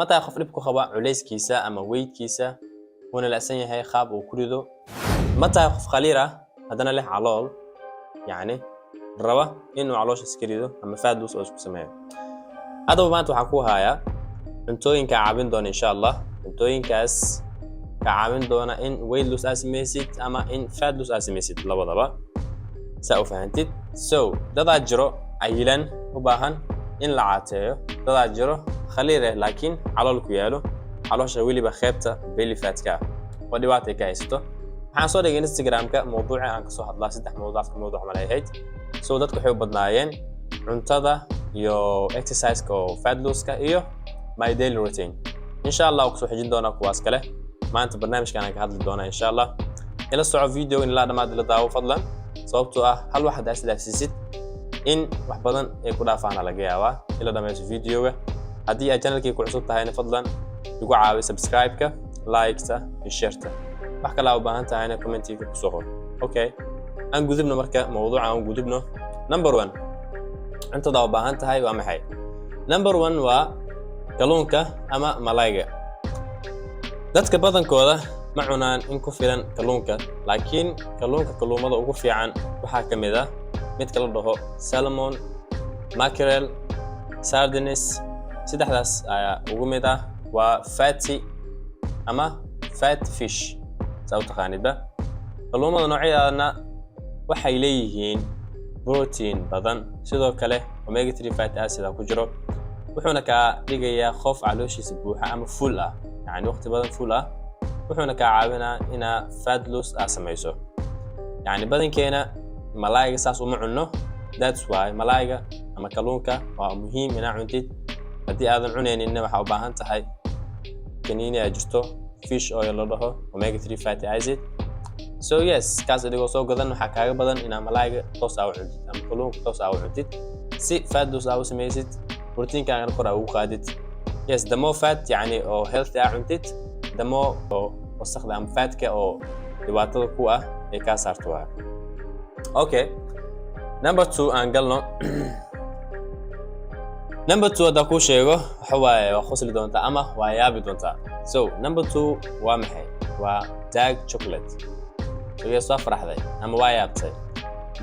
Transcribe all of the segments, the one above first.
متى يخف لبكو خبا عليس كيسا أما ويد كيسا هنا الأسنية هي خاب وكريدو متى يخف خليرة هذا له علال يعني الروا إنه علوش سكريدو أما فادوس أو سماه هذا ما توحكوها يا أنتوين كعابين دون إن شاء الله أنتوين كاس كعابين دون إن ويدلوس أسميسيت أما إن فادلوس أسميسيت لا وضبا سأفهمتت دادا جرو عيلان وباهن إن لعاتيو دادا جرو خليره لكن على الكيالو علوش ويلي بخيبته بيلي فاتكا وديواتي كايستو waxaan soo dhigay Instagram-ka mowduuca aan ka soo hadlaa saddex mowduuc malahayd dadku waxay u badnaayeen cuntada iyo exercise-ka oo fat loss-ka iyo my daily routine insha Allah ku soo xijin doona kuwaas kale maanta barnaamijkan aan ka hadli doona insha Allah ila soco video in la dhamaad la daawo fadlan sababtoo ah hal waxa daas dhaafsiisid in wax badan ay ku dhaafaan laga yaabaa ila dhamayso video-ga haddii aad channelkii ku cusub tahayna fadlan igu caawi subscribe-ka like-ta iyo share-ta wax kale oo baahan tahay comment-iga ku soo qor okay aan gudubno marka mowduuca aan gudubno number 1 inta daa baahan tahay waa maxay number 1 waa kalluunka ama malayga dadka badankooda ma cunaan in ku filan kalluunka laakiin kalluumada ugu fiican waxa kamid ah mid kala dhaho salmon mackerel sardines saddexdaas ayaa ugu mid ah waa fatty ama fat fish taqaanidba kalluumada noocyadana waxay leeyihiin protein badan sidoo kale omega 3 fatty acid ku jiro wuxuuna ka dhigayaa qof calooshiisa buuxa ama full ah yani waqti badan full ah wuxuuna ka caawinaa ina fat loss samayso yani badankeena malayga saas uma cunno that's why malayga ama kalluunka waa muhiim inaa cuntid hadii aadan cunaynin waxa u baahan tahay kaniini ay jirto fish oil la dhaho omega 3 fatty acid yes kaas adigoo soo gadan waxa kaaga badan in malayga toos ah u cuntid ama kalluunka toos ah u cuntid si fat loss ah u samaysid proteinkaaga kor ugu qaadid yes the more fat yani oo healthy ah cuntid the more wasaqda ama fatka oo dhibaatada ku ah ay ka saarto waa okay number 2 aan galno number 2 hada ku sheego waxa waaye waa khosli doonta ama waa yaabi doonta number 2 waa maxay waa dark chocolate soo faraxday ama waa yaabtay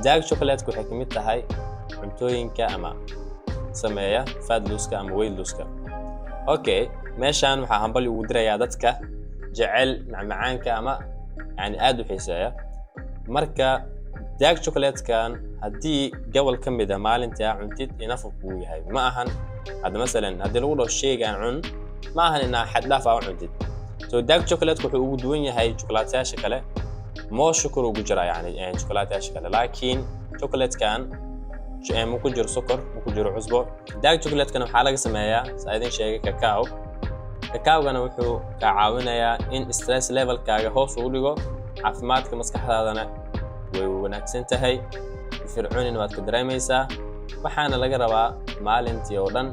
dark chocolate waxay kamid tahay cuntooyinka ama sameeya fat loss-ka ama weight loss-ka okay meeshan waxa hambali ugu dirayaa dadka jecel macmacaanka ama yani aad u xiiseeya marka dark chocolate-kan haddii gobol kamid ah maalintii aad cuntid enough uu yahay ma ahan hadda masalan haddii lagu dhaho shaygan cun ma ahan inaa xad dhaaf ah cuntid dark chocolate wuxuu ugu duwan yahay chocolate-yaasha kale moo sukar ugu jira yani chocolate-yaasha kale laakiin chocolate-kan ma ku jiro sukar ma ku jiro cusbo dark chocolate-kan waxa laga sameeyaa saadin sheegay cacao-gana wuxuu ka caawinayaa in stress level-kaaga hoos u dhigo caafimaadka maskaxdaadana way wanaagsan tahay fircoonina waad ka dareemaysaa waxaana laga rabaa maalintii oo dhan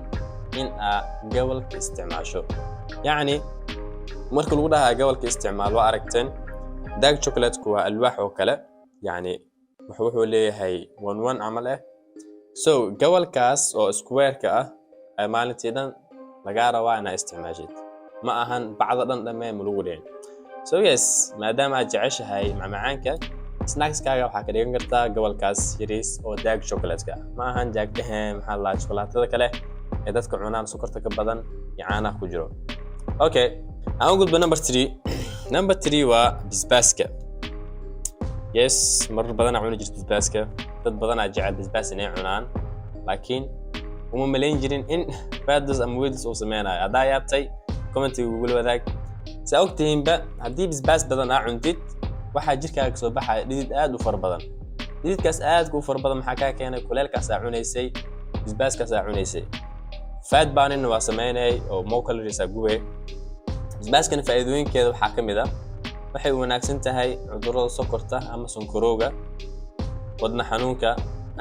in aad gobolka isticmaasho yani marka lagu dhahaa gobolka isticmaal waa aragteen dark chocolate-ku waa alwaax oo kale yani wuxuu leeyahay 1 camal ah gobolkaas oo square-ka ah ay maalintii dhan laga rabaa inaad isticmaashid ma ahan bacda dhan dhamee ma lagu dheen yes maadaama aad jeceshahay macmacaanka snacks-kaaga waxaa ka dhigan kartaa gobolkaas yariis oo dark chocolate-ka ma ahan dark maxaa la chocolatada kale ee dadka cunaan sokorta ka badan iyo caanaha ku jiro okay aan u gudbo number 3 waa basbaaska yes mar badan aan cuni jirtay basbaaska dad badan aad jecel basbaas inay cunaan laakiin uma maleyn jirin in fat loss ama weight loss uu sameynayo hadaa yaabtay comment-iga ugu wadaag saa ogtihiinba haddii basbaas badan aad cuntid waxaa jirkaaga soo baxaya dhidid aad u far badan dhididkaas aad u far badan maxaa ka keenay kuleelkaas aad cunaysay basbaaskaas aad cunaysay fat burning waa sameynay oo more calories aad gubay basbaaskana faa'iidooyinkeeda waxaa kamid ah waxay u wanaagsan tahay cudurrada sokorta ama sonkorowga wadna xanuunka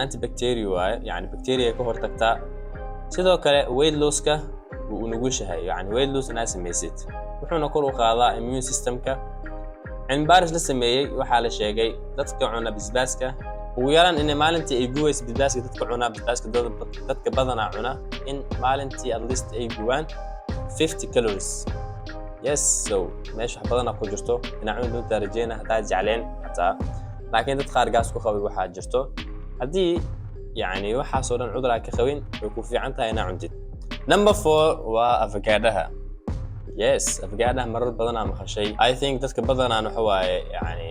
antibacterial waaye yani bacteria ka hortagtaa sidoo kale weight loss-ka uu nugushahay yani weight loss inaad samaysid wuxuuna kor u qaadaa immune system-ka cilmibaaris la sameeyay waxaa la sheegay dadka cuna basbaaska ugu yaraan in maalintii ay guwayso basbaaska dadka cuna basbaaska dadka badanaa cuna in maalintii at least ay guwaan 50 calories. Yes, so meesha wax badan ku jirto inaan cunto darajeyna hadaa jecleen hataa laakiin dad qaar gaas ku qabay waxa jirto hadii yani waxa soo dhan cudur ka qabin way ku fiican tahay inaan cuntid. Number 4 waa avocado. Yes, avocado marar badan aan maqashay. I think dadka badan aan waxa waaye yani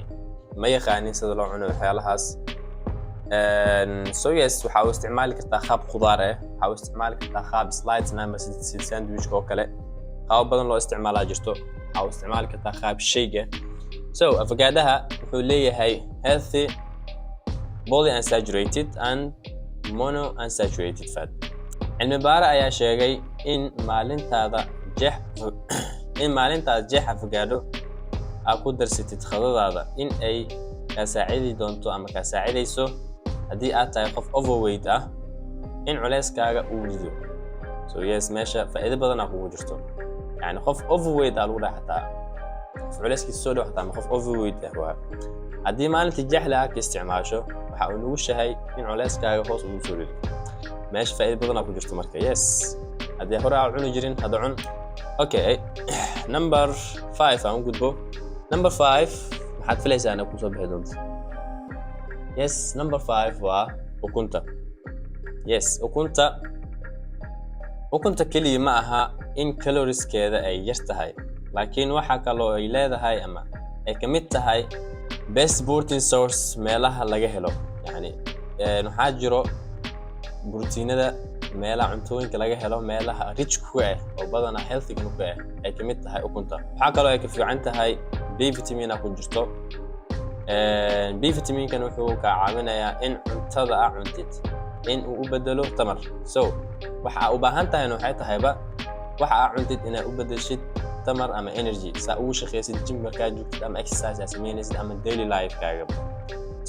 ma yaqaanin sida loo cuno waxyaalahaas. So yes, waxa uu isticmaali kartaa qaab khudaar ah, waxa uu isticmaali kartaa qaab slides ama sandwich oo kale. qaab badan loo isticmaalaa jirto, waxa uu isticmaali kartaa qaab shayga. So avocado wuxuu leeyahay healthy polyunsaturated and monounsaturated fat. Cilmi baare ayaa sheegay in maalintaada jeex avocado aad ku darsatid khadadaada in ay ka saacidi doonto ama ka saacidayso haddii aad tahay qof overweight ah in culeyskaaga uu lido. So yes, meesha faa'iido badan kugu jirto. يعني خوف overweight على ولا حتى فعليسك السوداء حتى ما خوف overweight هو هذه ما أنت جهلها كاستعماله وحاول وش هاي من عليسك هاي خوص وسوري ماشي فائدة بدنا كل جست مركز يس هذه هراء عون جرين هذا عون. أوكي number 5 أنا قلت بو number 5 حد فليس أنا كنت صبح دونت يس number 5 وكنت يس وكنت كلي معها in calories كذا أي يرتهاي لكن waxa kaloo ay leedahay ama ay kamid tahay best protein source meelaha laga helo yani waxa jiro borotiinada meelaha cuntooyinka laga helo meelaha rich ku ah oo badan healthy ku ah ay kamid tahay ukunta. waxa kaloo ay ka fiican tahay B vitamin ku jirto. B vitamin kan wuxuu ka caawinayaa in cuntada aad cuntid in uu u bedelo tamar. So waxa u baahan tahay waxay tahayba waxa aad cuntid inaad u bedeshid tamar ama energy saa ugu shaqeysid gym markaa joogtid ama exercise aad sameynaysid ama daily life kaaga.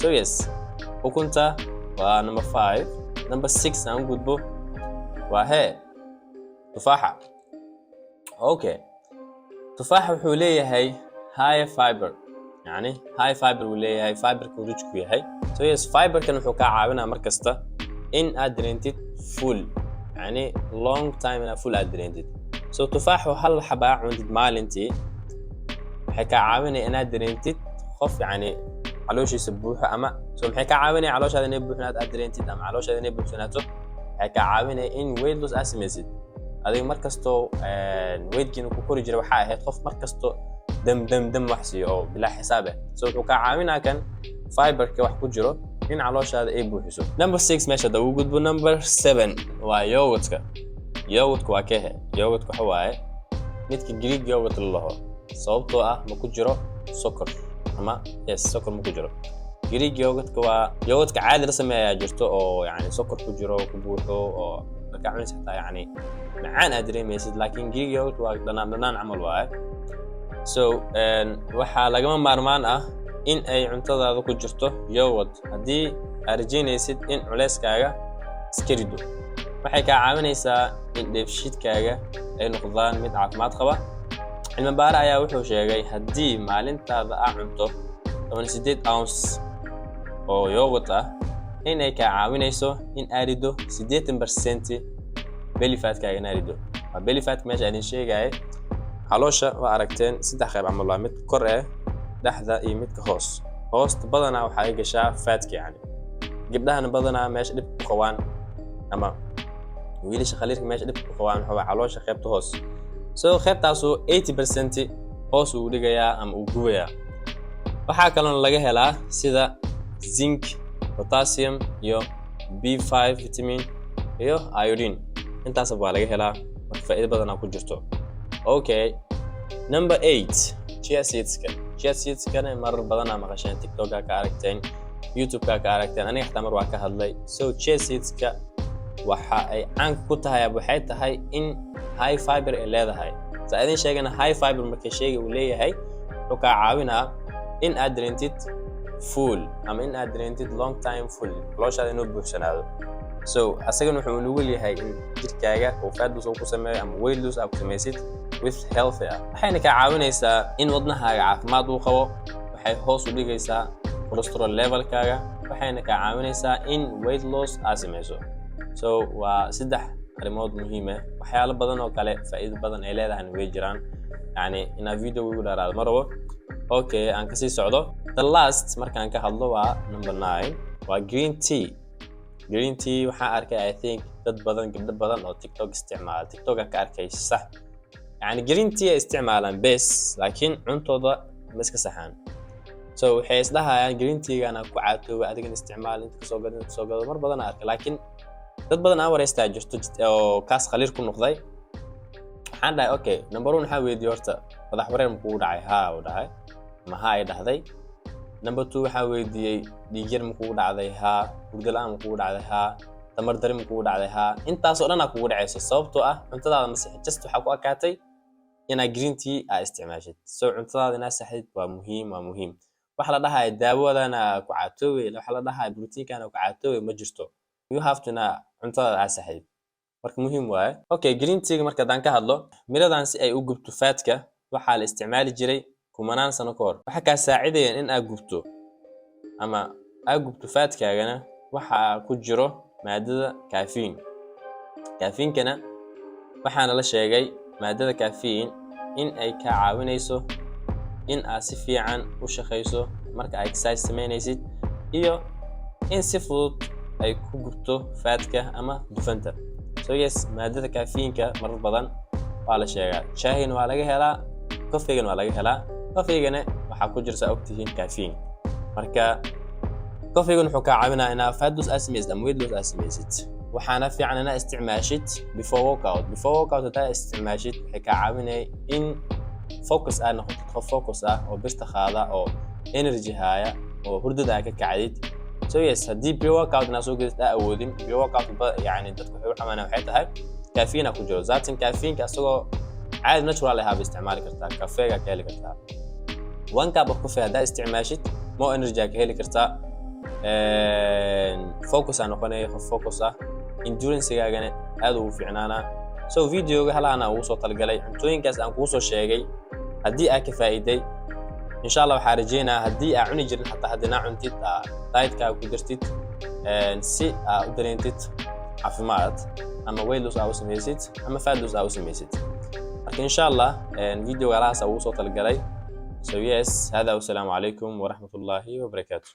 So yes, ukunta waa number 5. number 6 aan gudbo waa tufaaxa. Okay, tufaaxa wuxuu leeyahay high fiber yani high fiber uu leeyahay fiber ku rich ku yahay. So yes, fiber kan wuxuu ka caawinaa markasta in aad dareentid full يعني long time in a full adrenaline. So تفاح هل حبا عندك مالنتي حكا عاوني أنا درينتي خوف يعني علوش يسبوها أما so حكا عاوني علوش هذا نبوح نات adrenaline أما علوش هذا نبوح سناتو حكا عاوني in weight loss estimated هذا مركزتو weight gain وكوري جرا وحاجة هي خوف مركزتو دم وحسي أو بلا حسابه. So حكا عاوني كان fiber كواح كجرو in علوش هذا بوحسو. number 6 ماشي ده وجود بو number 7 ويوغتك. يوغتك واكيه يوغتك حواي ميتك جريك يوغت الله صوبتو ما كجرو سكر أما يس سكر ما كجرو جريك يوغتك عادي رسمي يا جرتو أو يعني سكر كجرو كبوحو أو كعمل حتى يعني معان أدري ميسد لكن جريك يوغت واقدنا نعمل واي. so وحا لقما مارمان in ay cuntadaada ku jirto yogurt hadii aad rajaynaysid in culeyskaaga iska rido waxay ka caawinaysaa in dheefshiidkaaga ay noqdaan mid caafimaad qaba. cilmi baare ayaa wuxuu sheegay hadii maalintaada aad cunto 18 ounce oo yogurt in ay ka caawinayso in aad rido 80% belly fat-kaaga in aad rido. belly fat meesha aan sheegay caloosha waa aragteen saddex qayb camal waa mid kor dhaxda iyo midka hoosta badanaa waxa ay gashaa faatka yani gabdhahana badanaa meesha dhib ku qabaan ama wiilasha khaliirka meesha dhib ku qabaan waxa caloosha qaybta hoos. So qaybtaasu 80% hoos uu dhigayaa ama uu gubayaa. waxa kale oo laga helaa sida zinc, potassium iyo B5 vitamin iyo iodine intaas baa laga helaa faa'iido badan ku jirto. Okay, number 8 chia seeds kana marar badan ama qashan TikTok ka aragteen, YouTube ka aragteen, aniga xataa mar waa ka hadlay. So chia seeds ka waxa ay caan ku tahay waxay tahay in high fiber ay leedahay. Saadin sheegana high fiber markay sheegay uu leeyahay wuxuu ka caawinaa in aad dareentid full ama in aad dareentid long time full calooshaada inuu buuxsanaado. So asagana wuxuu ugu leeyahay in jirkaaga uu fat loss ku sameeyo ama weight loss aad ku sameysid with health. waxayna ka caawinaysaa in wadnahaaga caafimaad uu qabo, waxay hoos u dhigaysaa cholesterol level-kaaga, waxayna ka caawinaysaa in weight loss aad sameyso. So waa saddex arrimood muhiim ah waxyaalo badan oo kale faa'iido badan ay leedahay way jiraan yani ina video ugu dheeraado marabo okay aan ka sii socdo the last markaan ka hadlo waa number 9 waa green tea waxaan arkay I think dad badan gabdho badan oo TikTok isticmaala TikTok ka arkay sax yani green tea isticmaalaan bes laakiin cuntooda ma iska saxaan so waxay isdhahayaan green tea-gana ku caatooba adigan isticmaal inta kasoo gado mar badan arkay laakiin dad badan aan wareystaa jirto oo kaas khaliir ku noqday waxaan dhahay okay number 1 waxaa weydiiyey horta madax wareer ma kugu dhacay haa uu dhahay ma haa ay dhahday number 2 waxaa weydiiyey dhiig yar ma kugu dhacday haa hurdo la'aan ma kugu dhacday haa tamar dari ma kugu dhacday haa intaasoo dhan aa kugu dhacayso sababtoo ah cuntadaada ma sixin just waxaa ku akaatay inaa green tea aa isticmaashid so cuntadaada inaa saxid waa muhiim waxa la dhahay daawadana ku caatoobay waxa la dhahay proteinkana ku caatoobay ma jirto you have to na cuntada aa saxid marka muhiim waaye okay green tea marka daan ka hadlo miradan si ay u gubto faatka waxa la isticmaali jiray kumanaan sano ka hor waxa ka saacidayeen in aad gubto ama aad gubto faatkaagana waxa ku jiro maadada caffeine-kana waxaana la sheegay maadada caffeine in ay ka caawinayso in aad si fiican u shaqeyso marka exercise sameynaysid iyo in si fudud ay ku gubto faatka ama dufanta so yes maadada caffeine-ka marar badan waa la sheegaa shaahina waa laga helaa coffee-gana waa laga helaa coffee-gana waxa ku jirta ogtihiin caffeine marka coffee-gana wuxuu ka caawinaa inaad fat loss samaysid ama weight loss samaysid waxaana fiican inaad isticmaashid before workout hadaa isticmaashid waxay ka caawinay in focus aad noqoto qof focus ah oo birta qaada oo energy haya oo hurdada ka kacdid so yes haddii pre-workout na soo gadid awoodin pre-workout yani dadku waxay u xamaanaa waxay tahay caffeine ku jiro zaatin caffeine asagoo caadi natural ah isticmaali kartaa kafeega ka heli kartaa 1 cup of coffee hadaa isticmaashid more energy ka heli kartaa focus aan noqonay qof focus ah endurance-gaagana aad ugu fiicnaana so video-ga halaana ugu soo talgalay cuntooyinkaas aan kugu soo sheegay haddii aad ka faa'iiday insha Allah waxaan rajeynayaa haddii aad cuni jirin xataa haddii cuntid diet-ka ku jirtid si aad u dareentid caafimaad ama weight loss aad u samaysid ama fat loss aad u samaysid marka insha Allah video-ga halaas ugu soo talgalay so yes hada wassalamu alaykum wa rahmatullahi wa barakatuh